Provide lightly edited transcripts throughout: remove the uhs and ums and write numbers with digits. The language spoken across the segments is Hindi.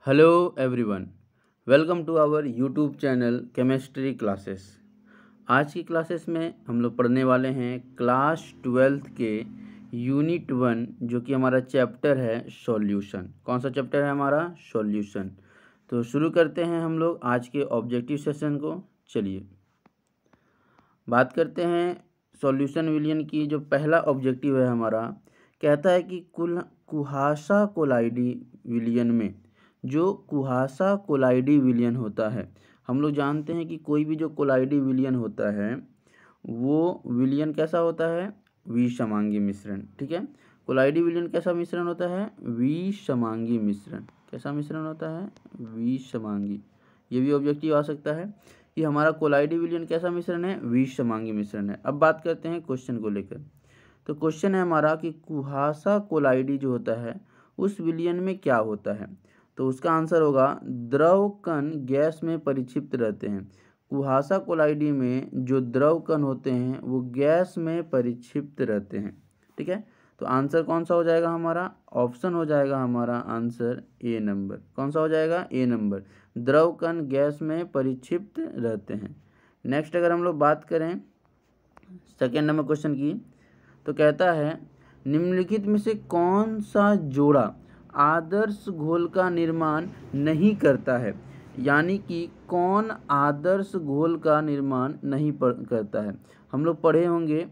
Hello everyone, welcome to our YouTube channel chemistry classes. आज की क्लासेस में हम लोग पढ़ने वाले हैं क्लास 12th के यूनिट 1 जो कि हमारा चैप्टर है सॉल्यूशन। कौन सा चैप्टर है हमारा? सॉल्यूशन। तो शुरू करते हैं हम लोग आज के ऑब्जेक्टिव सेशन को। चलिए बात करते हैं सॉल्यूशन विलियन की। जो पहला ऑब्जेक्टिव है हमारा, कहता है कि कुहासा कोलाइडी विलियन में जो कुहासा कोलाइडी विलियन होता है, हम लोग जानते हैं कि कोई भी जो कोलाइडी विलियन होता है वो विलियन कैसा होता है? विषमांगी मिश्रण। ठीक है, कोलाइडी विलियन कैसा मिश्रण होता है? विषमांगी मिश्रण। कैसा मिश्रण होता है? विषमांगी। ये भी ऑब्जेक्टिव आ सकता है कि हमारा कोलाइडी विलियन कैसा मिश्रण है? विषमांगी मिश्रण है। अब बात करते हैं क्वेश्चन को लेकर। तो क्वेश्चन है हमारा कि कुहासा कोलाइडी जो होता है उस विलियन में क्या होता है? तो उसका आंसर होगा द्रव कण गैस में परिक्षिप्त रहते हैं। कुहासा कोलाइडी में जो द्रव कण होते हैं वो गैस में परिक्षिप्त रहते हैं। ठीक है, तो आंसर कौन सा हो जाएगा हमारा? ऑप्शन हो जाएगा हमारा आंसर ए नंबर। कौन सा हो जाएगा? ए नंबर। द्रव कण गैस में परिक्षिप्त रहते हैं। नेक्स्ट अगर हम लोग बात करें सेकेंड नंबर क्वेश्चन की, तो कहता है निम्नलिखित में से कौन सा जोड़ा आदर्श घोल का निर्माण नहीं करता है? यानी कि कौन आदर्श घोल का निर्माण नहीं करता है? हम लोग पढ़े होंगे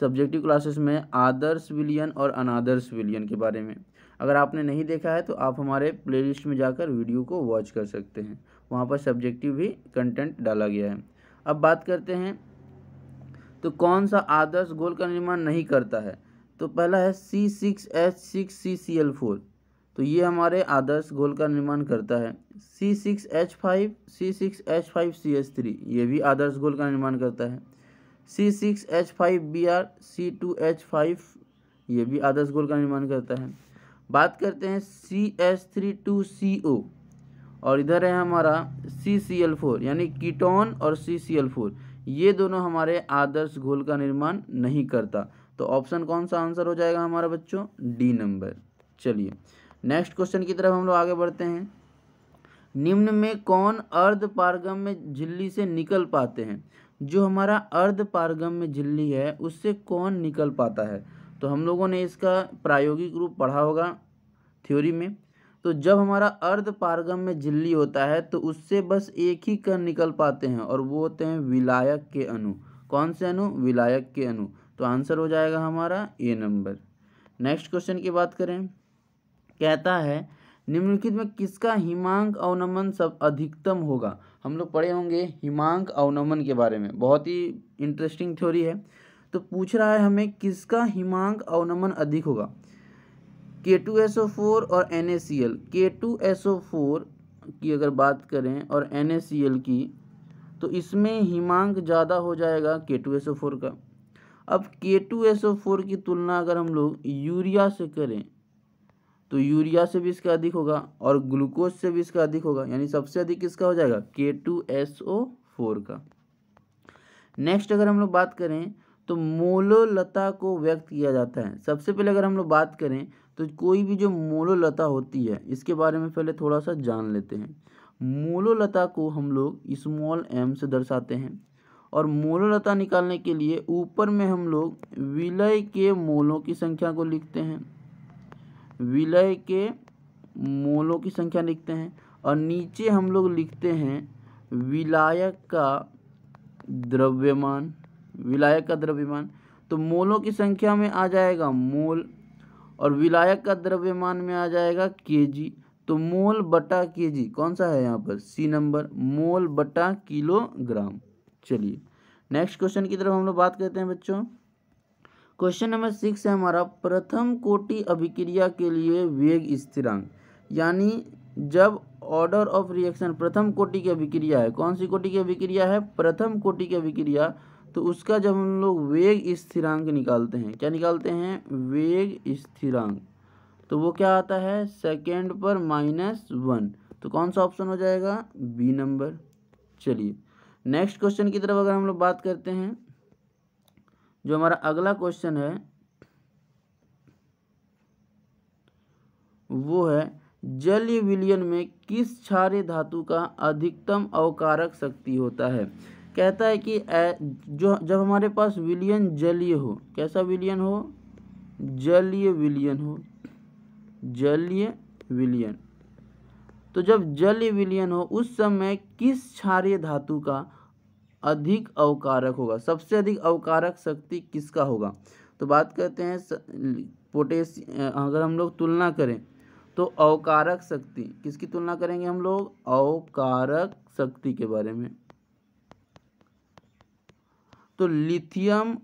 सब्जेक्टिव क्लासेस में आदर्श विलियन और अनादर्श विलियन के बारे में। अगर आपने नहीं देखा है तो आप हमारे प्लेलिस्ट में जाकर वीडियो को वॉच कर सकते हैं, वहाँ पर सब्जेक्टिव भी कंटेंट डाला गया है। अब बात करते हैं तो कौन सा आदर्श घोल का निर्माण नहीं करता है? तो पहला है C6H6CCl4। तो ये हमारे आदर्श घोल का निर्माण करता है। C6H5 C6H5CH3 ये भी आदर्श घोल का निर्माण करता है। C6H5Br C2H5 ये भी आदर्श घोल का निर्माण करता है। बात करते हैं CH32CO और इधर है हमारा CCl4 यानी कीटोन और CCl4, ये दोनों हमारे आदर्श घोल का निर्माण नहीं करता। तो ऑप्शन कौन सा आंसर हो जाएगा हमारा बच्चों? D number. चलिए नेक्स्ट क्वेश्चन की तरफ हम लोग आगे बढ़ते हैं। निम्न में कौन अर्ध पारगम्य झिल्ली से निकल पाते हैं? जो हमारा अर्ध पारगम्य झिल्ली है उससे कौन निकल पाता है? तो हम लोगों ने इसका प्रायोगिक रूप पढ़ा होगा थ्योरी में। तो जब हमारा अर्ध पारगम्य झिल्ली होता है तो उससे बस एक ही कण निकल पाते हैं और वो होते हैं विलायक के अणु। कौन से अणु? विलायक के अणु। तो आंसर हो जाएगा हमारा ए नंबर। नेक्स्ट क्वेश्चन की बात करें, कहता है निम्नलिखित में किसका हिमांक अवनमन सब अधिकतम होगा? हम लोग पढ़े होंगे हिमांक अवनमन के बारे में, बहुत ही इंटरेस्टिंग थ्योरी है। तो पूछ रहा है हमें किसका हिमांक अवनमन अधिक होगा? K2SO4 और NaCl। K2SO4 की अगर बात करें और NaCl की, तो इसमें हिमांक ज़्यादा हो जाएगा K2SO4 का। अब K2SO4 की तुलना अगर हम लोग यूरिया से करें तो यूरिया से भी इसका अधिक होगा और ग्लूकोज से भी इसका अधिक होगा, यानी सबसे अधिक किसका हो जाएगा? K2SO4 का। नेक्स्ट अगर हम लोग बात करें तो मोलोलता को व्यक्त किया जाता है। सबसे पहले अगर हम लोग बात करें तो कोई भी जो मोलोलता होती है इसके बारे में पहले थोड़ा सा जान लेते हैं। मोलोलता को हम लोग स्मॉल m से दर्शाते हैं और मोलोलता निकालने के लिए ऊपर में हम लोग विलय के मोलों की संख्या को लिखते हैं, विलय के मोलों की संख्या लिखते हैं और नीचे हम लोग लिखते हैं विलायक का द्रव्यमान। विलायक का द्रव्यमान तो मोलों की संख्या में आ जाएगा मोल और विलायक का द्रव्यमान में आ जाएगा केजी। तो मोल बटा केजी कौन सा है यहाँ पर? सी नंबर, मोल बटा किलोग्राम। चलिए नेक्स्ट क्वेश्चन की तरफ हम लोग बात करते हैं बच्चों। क्वेश्चन नंबर 6 है हमारा प्रथम कोटि अभिक्रिया के लिए वेग स्थिरांक, यानी जब ऑर्डर ऑफ रिएक्शन प्रथम कोटि की अभिक्रिया है, कौन सी कोटि की अभिक्रिया है? प्रथम कोटि की अभिक्रिया। तो उसका जब हम लोग वेग स्थिरांक निकालते हैं, क्या निकालते हैं? वेग स्थिरांक। तो वो क्या आता है? सेकेंड पर -1। तो कौन सा ऑप्शन हो जाएगा? B number. चलिए नेक्स्ट क्वेश्चन की तरफ अगर हम लोग बात करते हैं, जो हमारा अगला क्वेश्चन है वो है जलीय विलयन में किस क्षारीय धातु का अधिकतम अवकारक शक्ति होता है? कहता है कि जो जब हमारे पास विलयन जलीय हो, कैसा विलयन हो? जलीय विलयन हो, जलीय विलयन। तो जब जलीय विलयन हो उस समय किस क्षारीय धातु का अधिक अवकारक होगा? सबसे अधिक अवकारक शक्ति किसका होगा? तो बात करते हैं अगर हम लोग तुलना करें तो अवकारक शक्ति किसकी तुलना करेंगे हम लोग? अवकारक शक्ति के बारे में। तो लिथियम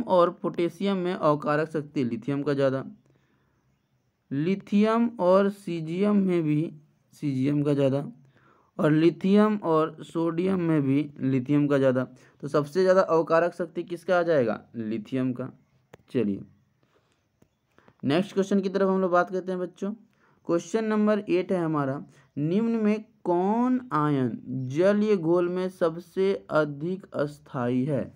और पोटेशियम में अवकारक शक्ति लिथियम का ज़्यादा, लिथियम और सीजियम में भी सीजियम का ज़्यादा, और लिथियम और सोडियम में भी लिथियम का ज़्यादा। तो सबसे ज़्यादा अवकारक शक्ति किसका आ जाएगा? लिथियम का। चलिए नेक्स्ट क्वेश्चन की तरफ हम लोग बात करते हैं बच्चों। क्वेश्चन नंबर 8 है हमारा, निम्न में कौन आयन जलीय घोल में सबसे अधिक अस्थायी है?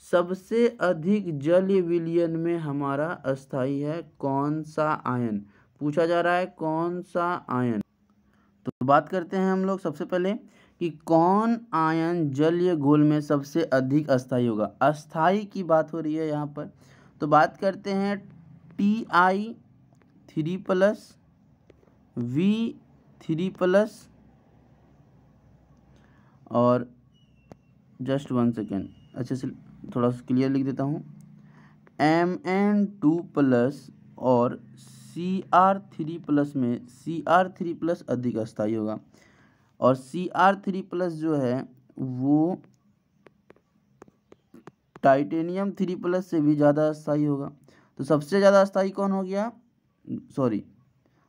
सबसे अधिक जलीय विलयन में हमारा अस्थायी है कौन सा आयन? पूछा जा रहा है कौन सा आयन। तो बात करते हैं हम लोग सबसे पहले कि कौन आयन जलीय घोल में सबसे अधिक अस्थायी होगा। अस्थायी की बात हो रही है यहाँ पर, तो बात करते हैं Ti3+ V3+ और जस्ट 1 सेकेंड अच्छे से थोड़ा सा क्लियर लिख देता हूँ, Mn2+ और Cr3+ में Cr3+ अधिक अस्थायी होगा, और Cr3+ जो है वो टाइटेनियम 3+ से भी ज़्यादा अस्थायी होगा। तो सबसे ज़्यादा अस्थायी कौन हो गया? सॉरी,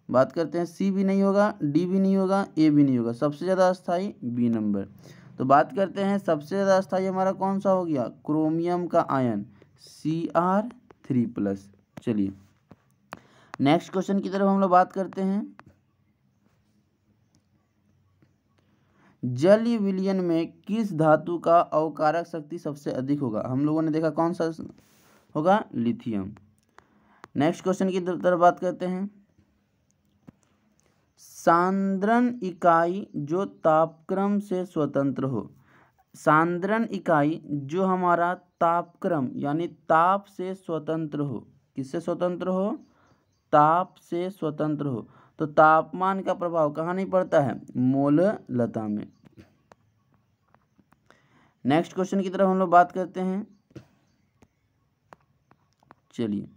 बात करते हैं C भी नहीं होगा, D भी नहीं होगा, A भी नहीं होगा, सबसे ज़्यादा अस्थायी B नंबर। तो बात करते हैं सबसे ज़्यादा अस्थायी हमारा कौन सा हो गया? क्रोमियम का आयन Cr3+। चलिए नेक्स्ट क्वेश्चन की तरफ हम लोग बात करते हैं। जलीय विलयन में किस धातु का अवकारक शक्ति सबसे अधिक होगा? हम लोगों ने देखा कौन सा होगा? लिथियम। नेक्स्ट क्वेश्चन की तरफ बात करते हैं। सांद्रण इकाई जो तापक्रम से स्वतंत्र हो। सांद्रण इकाई जो हमारा तापक्रम यानी ताप से स्वतंत्र हो। किससे स्वतंत्र हो? ताप से स्वतंत्र हो। तो तापमान का प्रभाव कहाँ नहीं पड़ता है? मोललता में। नेक्स्ट क्वेश्चन की तरफ हम लोग बात करते हैं। चलिए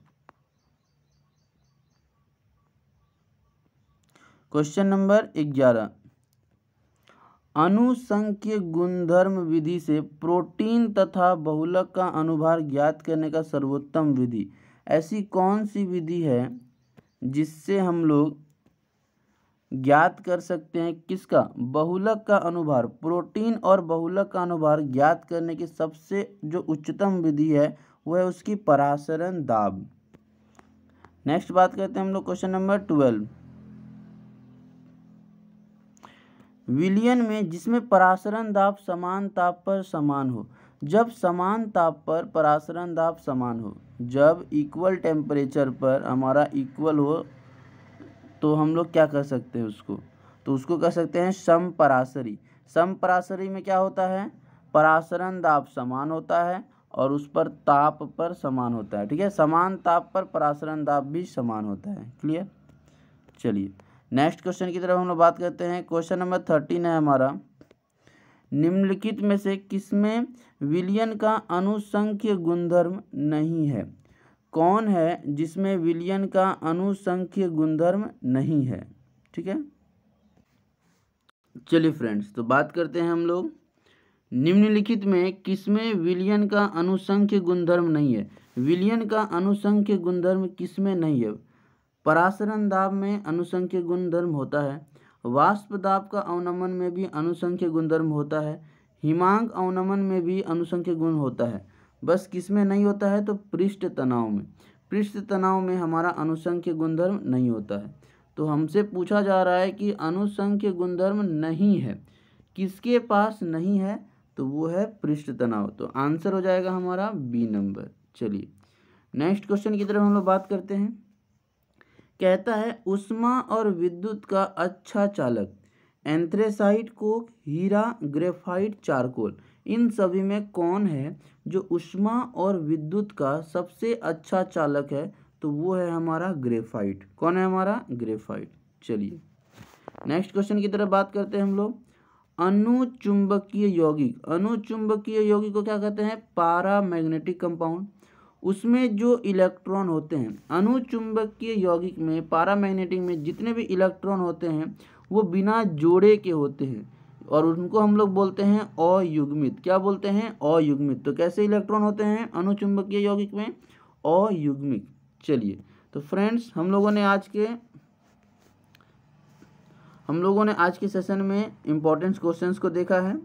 क्वेश्चन नंबर 11, अनुसंख्यक गुणधर्म विधि से प्रोटीन तथा बहुलक का अनुभार ज्ञात करने का सर्वोत्तम विधि। ऐसी कौन सी विधि है जिससे हम लोग ज्ञात कर सकते हैं किसका? बहुलक का अनुभार। प्रोटीन और बहुलक का अनुभार ज्ञात करने की सबसे जो उच्चतम विधि है वह है उसकी परासरण दाब। नेक्स्ट बात करते हैं हम लोग क्वेश्चन नंबर 12, विलयन में जिसमें परासरण दाब समान ताप पर समान हो। जब समान ताप पर परासरण दाब समान हो, जब इक्वल टेम्परेचर पर हमारा इक्वल हो, तो हम लोग क्या कर सकते हैं उसको? तो उसको कह सकते हैं समपरासरी। समपरासरी में क्या होता है? परासरण दाब समान होता है और उस पर ताप पर समान होता है। ठीक है, समान ताप पर परासरण दाब भी समान होता है। क्लियर? चलिए नेक्स्ट क्वेश्चन की तरफ हम लोग बात करते हैं। क्वेश्चन नंबर 13 है हमारा, निम्नलिखित में से किसमें विलयन का अनुसंख्य गुणधर्म नहीं है? कौन है जिसमें विलयन का अनुसंख्य गुणधर्म नहीं है? ठीक है, चलिए फ्रेंड्स, तो बात करते हैं हम लोग निम्नलिखित में किसमें विलयन का अनुसंख्य गुणधर्म नहीं है। विलयन का अनुसंख्य गुणधर्म किसमें नहीं है? परासरण दाब में अनुसंख्य गुणधर्म होता है, वाष्प दाब का अवनमन में भी अनुसंख्य गुणधर्म होता है, हिमांक अवनमन में भी अनुसंख्य गुण होता है। बस किसमें नहीं होता है? तो पृष्ठ तनाव में। पृष्ठ तनाव में हमारा अनुसंख्य गुणधर्म नहीं होता है। तो हमसे पूछा जा रहा है कि अनुसंख्य गुणधर्म नहीं है, किसके पास नहीं है? तो वो है पृष्ठ तनाव। तो आंसर हो जाएगा हमारा बी नंबर। चलिए नेक्स्ट क्वेश्चन की तरफ हम लोग बात करते हैं। कहता है ऊष्मा और विद्युत का अच्छा चालक एंथ्रेसाइट, कोक, हीरा, ग्रेफाइट, चारकोल, इन सभी में कौन है जो ऊष्मा और विद्युत का सबसे अच्छा चालक है? तो वो है हमारा ग्रेफाइट। कौन है हमारा? ग्रेफाइट। चलिए नेक्स्ट क्वेश्चन की तरफ बात करते हैं हम लोग। अनुचुंबकीय यौगिक, अनुचुंबकीय यौगिक को क्या कहते हैं? पारामैग्नेटिक कंपाउंड। उसमें जो इलेक्ट्रॉन होते हैं, अनुचुंबकीय यौगिक में, पारामैग्नेटिक में जितने भी इलेक्ट्रॉन होते हैं वो बिना जोड़े के होते हैं और उनको हम लोग बोलते हैं अयुग्मित। क्या बोलते हैं? अयुग्मित। तो कैसे इलेक्ट्रॉन होते हैं अनुचुंबकीय यौगिक में? अयुग्मित। चलिए तो फ्रेंड्स हम लोगों ने आज के सेशन में इम्पोर्टेंट क्वेश्चंस को देखा है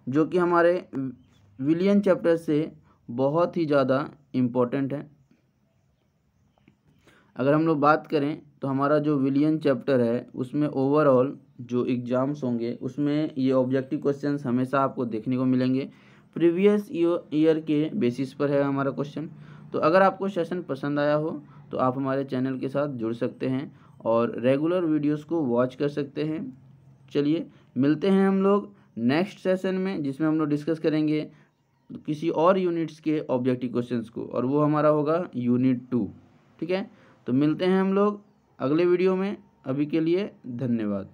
जो कि हमारे विलियन चैप्टर से बहुत ही ज़्यादा इम्पोर्टेंट है। अगर हम लोग बात करें तो हमारा जो विलियन चैप्टर है उसमें ओवरऑल जो एग्ज़ाम्स होंगे उसमें ये ऑब्जेक्टिव क्वेश्चंस हमेशा आपको देखने को मिलेंगे। प्रीवियस ईयर के बेसिस पर है हमारा क्वेश्चन। तो अगर आपको सेशन पसंद आया हो तो आप हमारे चैनल के साथ जुड़ सकते हैं और रेगुलर वीडियोस को वॉच कर सकते हैं। चलिए मिलते हैं हम लोग नेक्स्ट सेशन में जिसमें हम लोग डिस्कस करेंगे किसी और यूनिट्स के ऑब्जेक्टिव क्वेश्चंस को और वो हमारा होगा यूनिट 2। ठीक है, तो मिलते हैं हम लोग अगले वीडियो में। अभी के लिए धन्यवाद।